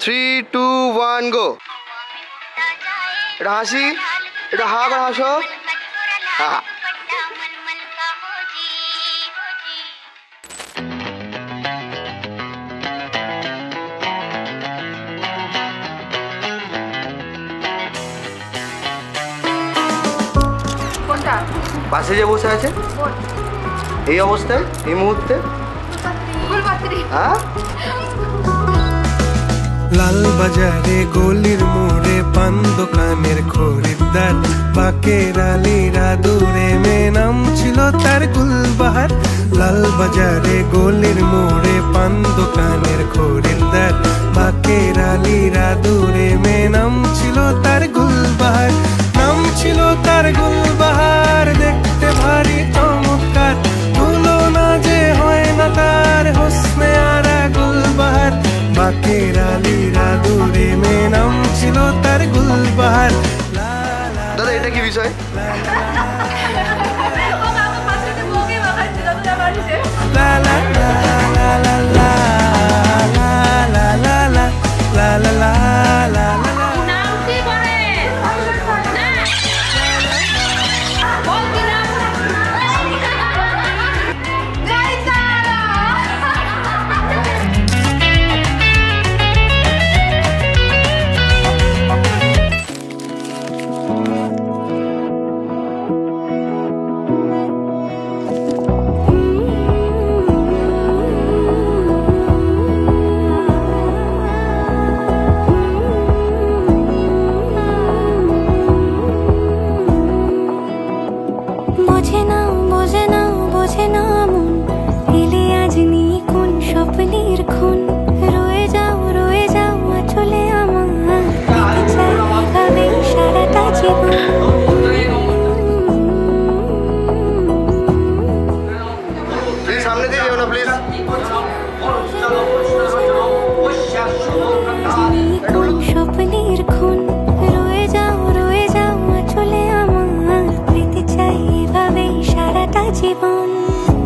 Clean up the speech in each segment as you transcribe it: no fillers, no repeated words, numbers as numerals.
3, 2, 1 গো। এটা হাসি, এটা হা করে হাসো। পাশে যে বসে আছে এই অবস্থায় এই মুহূর্তে লাল বাজারে গলির মোড়ে পান দোকানের খরিদ্দার বাকের আলীরা দূরে মে নাম ছিল তার গুলবাহার। লাল বাজারে গলির মোড়ে পান দোকানের খরিদ্দার বাকের আলীরা দূরে মে নাম ছিল তার গুলবাহার। নাম ছিল তার গুলবাহার, দেখতে ভারী চমৎকার, তুলনা যে হয় না তার হোসনে আরা গুলবাহার। বাকের আলীরা দূরে মে নাম ছিল তার গুলবাহার। দাদা এটা কি বিষয়? লা লা লা লা লা লা লা লা লা লা লা লা লা।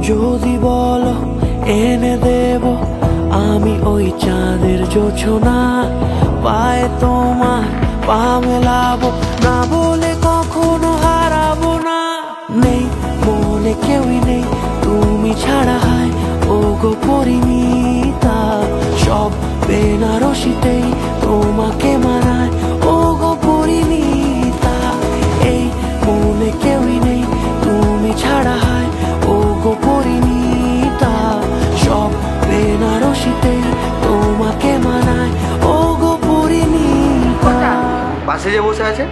যদি বলো এনে দেব আমি ওই চাঁদের জোছনা, পায়ে তোমার পা মেলাবো, না বলে কখনো হারাবো না। নেই মনে কেউই নেই তুমি ছাড়া, হায় ও গো পরিণীতা, সব বেনারসিতেই তোমাকে মানায় ও গো পরিণীতা। এই মনে কেউই নেই তুমি ছাড়া, হায় ও গো পরিণীতা, সব বেনারসিতেই তোমাকে মানায় ও গো পরিণীতা। পাশে যে বসে আছে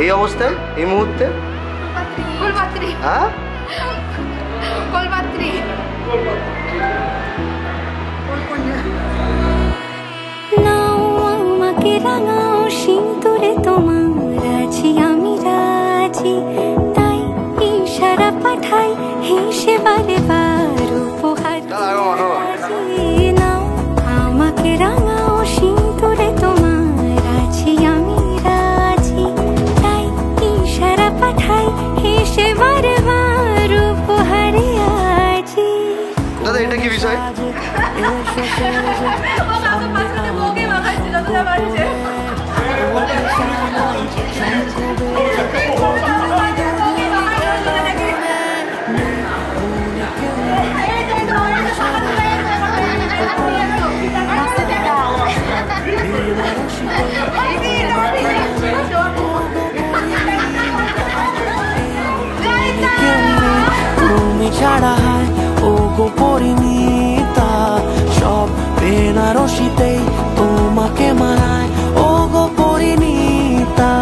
এই অবস্থায় এই মুহূর্তে নাও আমাকে রাঙাও সিঁদুরে তোমার আছি আমি রাজি, তাই ইশারা পাঠাই হেসে বারে বার উপহার। নাও আমাকে রাঙাও সিঁদুরে তোমার আছি আমি রাজি, তাই ইশারা পাঠাই হেসে বারে বার উপহারে আজি। দাদা এটা কি বিষয়? তুমি ছাড়া, হায় ও গো পরিণীতা, সব বেনারসিতেই তোমাকে মানায় ও গো পরিণীতা।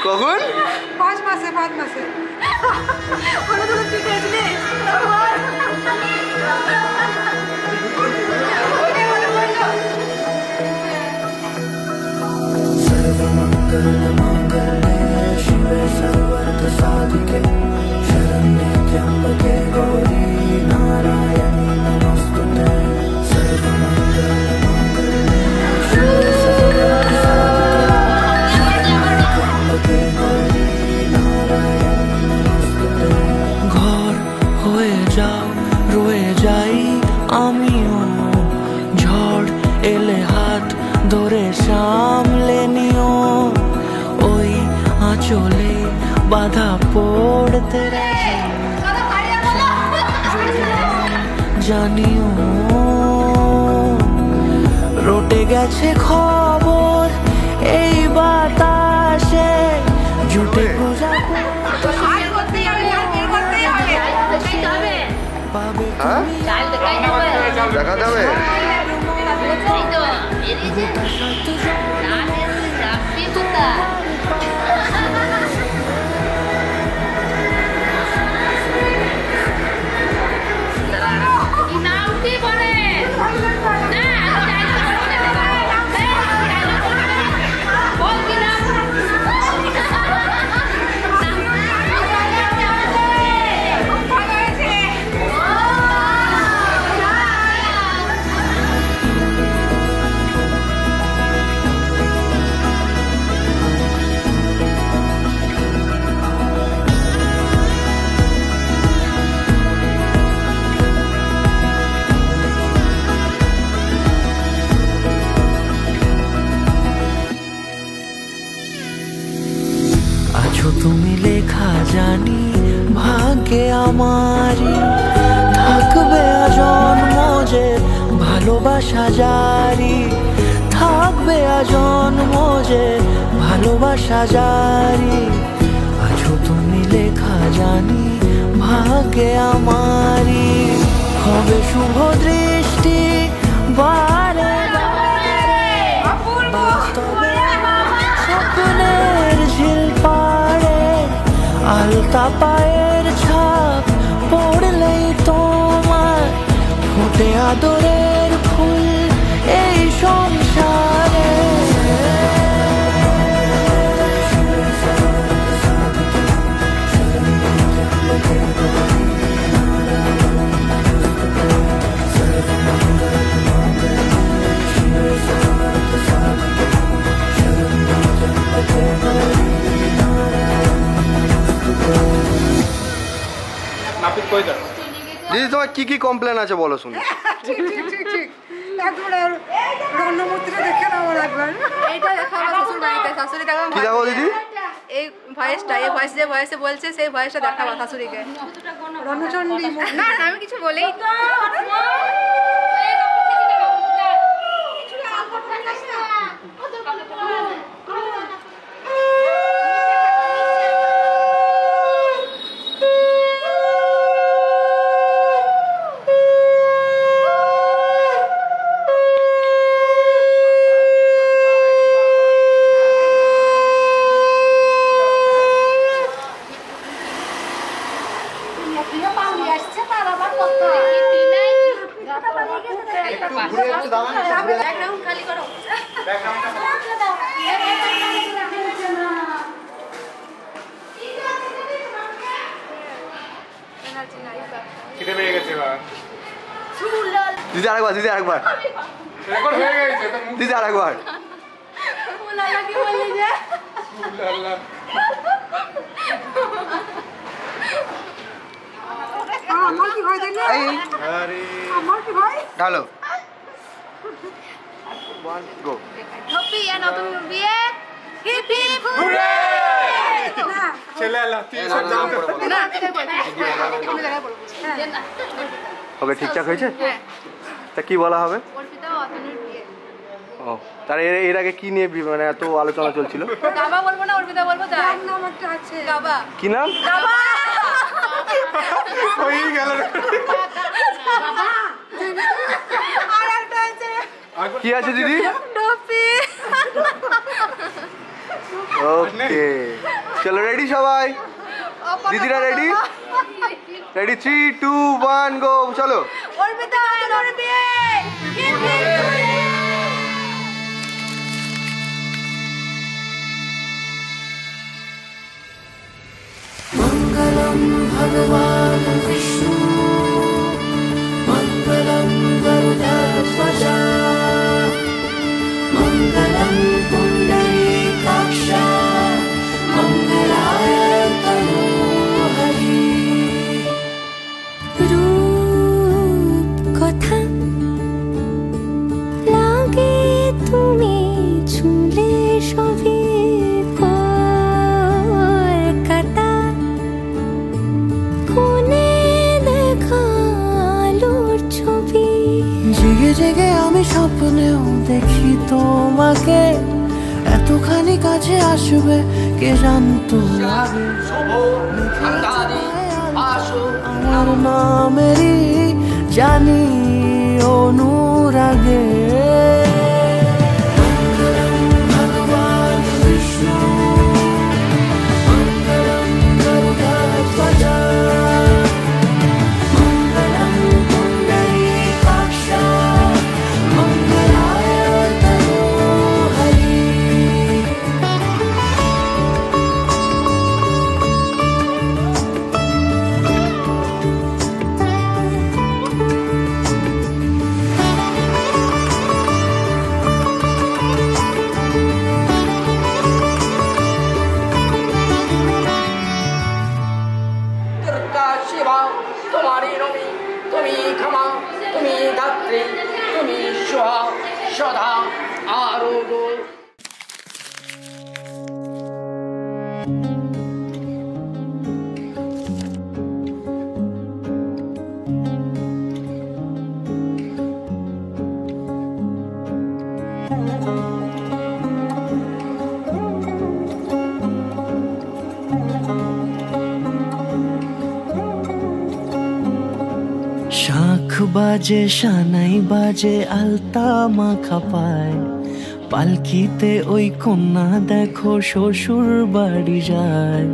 কখন? 5 মাসে 5 মাসে ঘর হয়ে যাও রয়ে যাই আমিও, ঝড় এলে হাত ধরে সামলে নিও, ওই আঁচলে বাধা পড়তে রাজি জানিও। রটে গেছে খবর এই বাতাসে, জুটে পূজা পাবে তুমি দেখা যাবে। তুমি লেখা জানি ভাগ্যে আমারই, থাকবে আজন্ম যে ভালোবাসা জারি, থাকবে আজন্ম যে ভালোবাসা জারি। আছো তুমি লেখা জানি ভাগ্যে আমারই, হবে শুভ দৃষ্টি বারে বাস্তবে স্বপ্নের ঝিল পাড়ে, আলতা পায়ের ছাপ পড়লেই তোমার ফোটে আদরের ফুল এই সংসারে। দিদি তোমার কি কি কমপ্লেন আছে বলো শুনি। ঠিক ঠিক ঠিক ঠিক একবার রণমূর্তিটা দেখে নাও একবার। এইটা দেখাবো শ্বশুর বাড়িতে, শাশুড়ি দেখাবো। কি দেখো দিদি? এই ভয়েসটা, এই ভয়েস যে ভয়েসে বলছে সেই ভয়েসটা দেখাবো শাশুড়িকে। রণচণ্ডী না না আমি কিছু বলেই দিদি আরেকবার, দিদি আরেকবার, দিদি আরেকবার। আমার কি হয় জানি? আমার কি হয়? ঢালো। গো। হপি এ নতুন বিয়ে হিপ হিপ না না হবে ঠিকঠাক হয়েছে? তা কি বলা হবে? অর্পিতা ও অতনুর বিয়ে। ও তার এর আগে কি নিয়ে মানে এত আলোচনা চলছিল? গাবা বলবো না অর্পিতা বলবো? তাই নাম একটা আছে গাবা। কি নাম? গাবা হয়ে গেল। আর একটা আছে। কি আছে দিদি? টপি। ওকে চলো রেডি সবাই? দিদিরা রেডি? রেডি 3 2 1 গো চলো। অর্পিতা অতনুর বিয়ে হিপ হিপ। भगवान विष्णु मंगलम गरुडध्वज मंगलम पुंडरीकाक्ष मंगलाय तनोहरि रूप कथा लागे तुमी छुले सभी कलकाता कोने देखा आलोर छवि জেগে জেগে আমি স্বপ্নেও দেখি তোমাকে এতখানি কাছে আসবে কে জানতো আগে আমার নামেরই জানি অনুরাগে मंगलम भगवान विष्णु मंगलम गरुडध्वज मंगलम पुंडरीकाक्ष मंगलाय तनोहरि दुर्गा शिवा तुम्हारी नमी तुम्ही क्षमा तुम्ही धात्री तुम्ही शिवा सदा आरोग्य শাঁখ বাজে সানাই বাজে আলতা মাখা পায় পালকিতে ওই কন্যা দেখো শ্বশুর বাড়ি যায়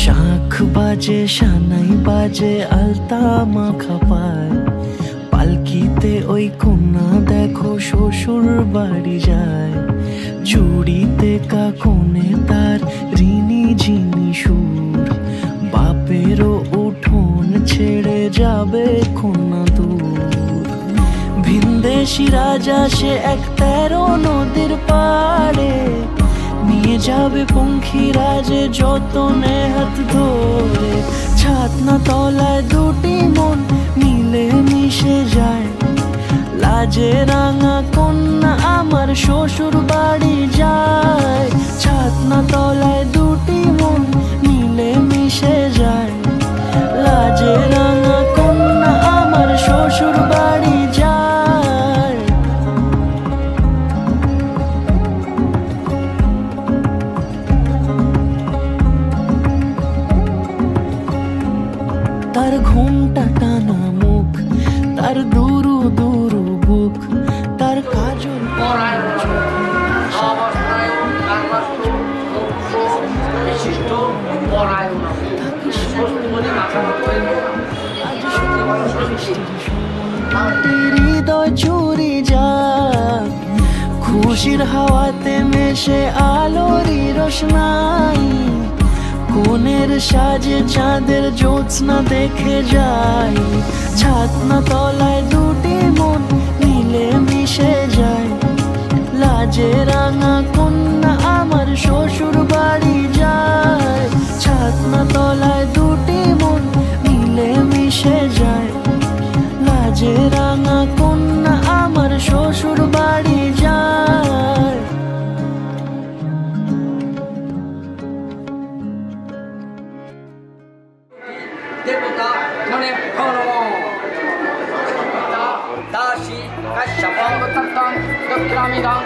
শাঁখ বাজে সানাই বাজে আলতা মাখা পায় পালকিতে ওই কন্যা দেখো শ্বশুর বাড়ি যায় জুড়িতে কাকনে তার ঋণী ঝিনি সুর বাপেরও উঠোন ছেড়ে যাবে কন্যা দূর ভিনদেশি রাজা সে এক 13 নদীর পাড়ে নিয়ে যাবে পঙ্খিরাজে যতনে হাত ধরে ছাতনা তলায় দুটি মন মিলে মিশে যায় লাজে রাঙা কন্যা আমার শ্বশুর বাড়ি যায় ছাতনা তলায় দুটি মন মিলে মিশে যায় লাজে রাঙা কন্যা আমার শ্বশুর বাড়ি যায় তার ঘুমটা টানা মুখ তার দুরু দুরু বুক তার কাজল বিশিষ্ট পরায়ণ হৃদয় চুরি যাক খুশির হাওয়াতে মেশে আলোরি রোশনাই কোণের সাজে চাঁদের জ্যোৎস্না দেখে যাই ছাতনা তলায় দুটি মন মিলে মিশে যায় লাজে রাঙা কন্যা আমার শ্বশুর বাড়ি যায় ছাতনা তলায় দুটি মন মিলে মিশে যায় লাজে রাঙা কন্যা আমার শ্বশুর বাড়ি যায় দেবতা মনে ভরম দাসী কাশ্যপং তত্তং দক্ষিণামিদং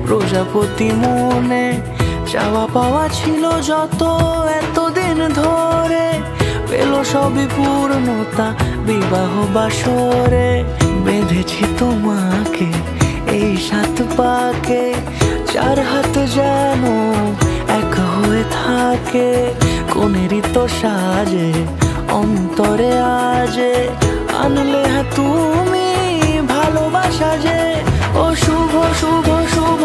প্রজাপতি মনে চাওয়া পাওয়া ছিল যত এতদিন ধরে, পেল সবই পূর্ণতা বিবাহ বাসরে। বেঁধেছি তোমাকে এই 7 পাকে, 4 হাত যেন এক হয়ে থাকে। কোনেরই তো সাজে অন্তরে আজে, আনলে হ্যাঁ তুমি ভালোবাসা যে। ও শুভ শুভ শুভ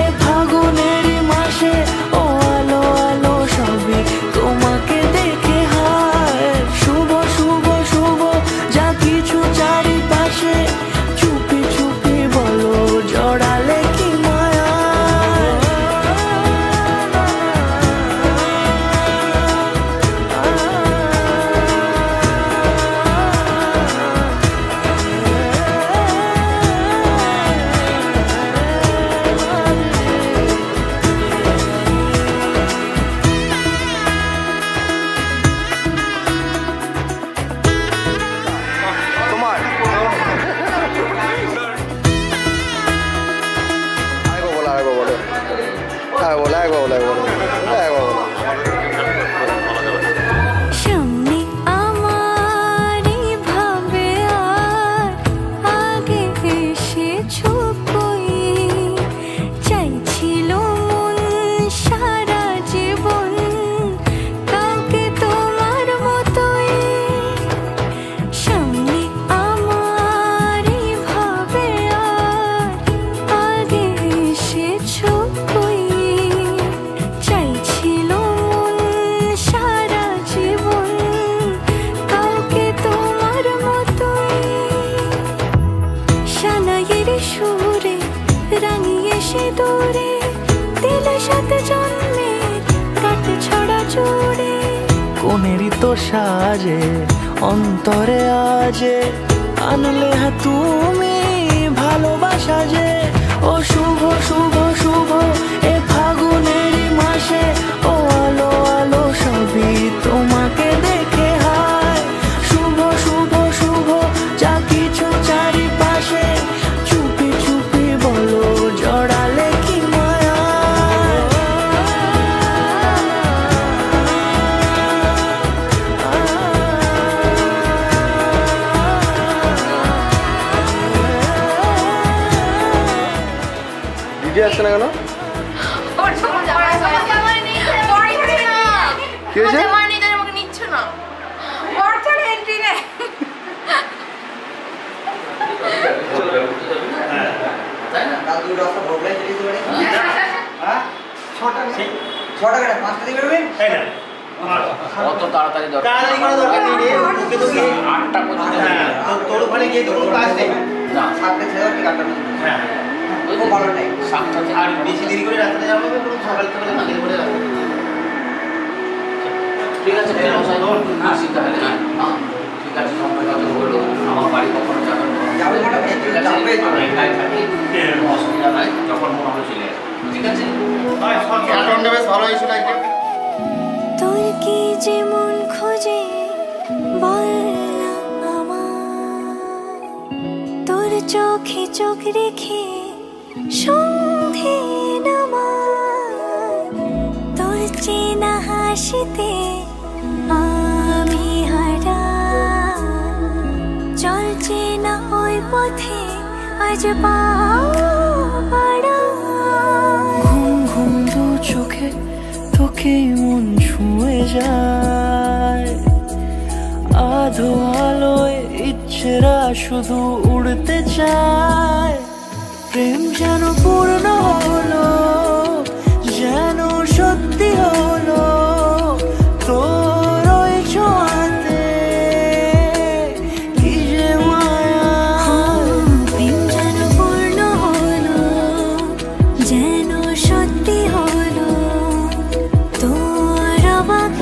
এ ফাগুনেরই মাসে, ও আলো আলো সবই তোমাকে দেখে হায়। শুভ শুভ শুভ যা কিছু চারিপাশে, চুপি চুপি বলো জড়ালে কি মায়া। সামনে আমার ভাবে আর আগে এসেছো কই, চাইছিল মন সারা জীবন কাউকে তোমার মতোই। সামনে আমার ভাবে আর আগে এসেছো কই, চাইছিল মন সারা জীবন কাউকে তোমার মতোই। সানাইয়ের সুরে রাঙিয়ে সে দূরে, দিলে 7 জন্মের কাট ছড়া জোড়ে। কোনেরই তো সাজে অন্তরে আজে, আনলে হ্যাঁ তুমি ভালোবাসা যে। ও শুভ শুভ শুভ এ ফাগুনেরই মাসে, ও আলো আলো সবই তোমাকে দেখে হায়। শুভ শুভ শুভ যা কিছু চারিপাশে, চুপি চুপি বলো জড়ালে কি মায়া। ডিজে আসছে না কেন? কি হয়েছে? নিচ্ছ না বর্ষার এন্ট্রি নে। অত তাড়াতাড়ি দরকার নেই, 8টা পর্যন্ত তোর ওখানে গিয়ে তো কোনো কাজ নেই না। 7টা ছেড়ে 8টা পর্যন্ত। হ্যাঁ খুব ভালো টাইম। 7টা থেকে আর বেশি দেরি করে রাস্তায় যাবো না, পুরো সকাল থেকে নাকি করে রাখো। ঠিক আছে আসি তাহলে। ঠিক আছে সময় কত হলো, আমার বাড়ি কখনো যাবেন যাবে মানে যাবে একাই থাকি, কোনো অসুবিধা নাই, যখন মনে হলো চলে আসবে। ঠিক আছে কার্টুনটা বেশ ভালো হয়েছিল আজকে। তোর কি যেমন খোঁজে বল না আমার, তোর চোখে চোখ রেখে সন্ধে নামার। তোর চেনা হাসিতে আমি হারা, চলছে না ওই পথে আজ পাড়া। ঘুম ঘুম দু চোখে তোকে মন ছুঁয়ে যায়, আধো আলোয় ইচ্ছেরা শুধু উড়তে চায়। প্রেম যেন পূর্ণ হলো, যেন সত্যি হলো তোর ওই ছোঁয়াতে, কি যে মায়া। প্রেম যেন পূর্ণ হলো, যেন সত্যি হলো তোর অবাক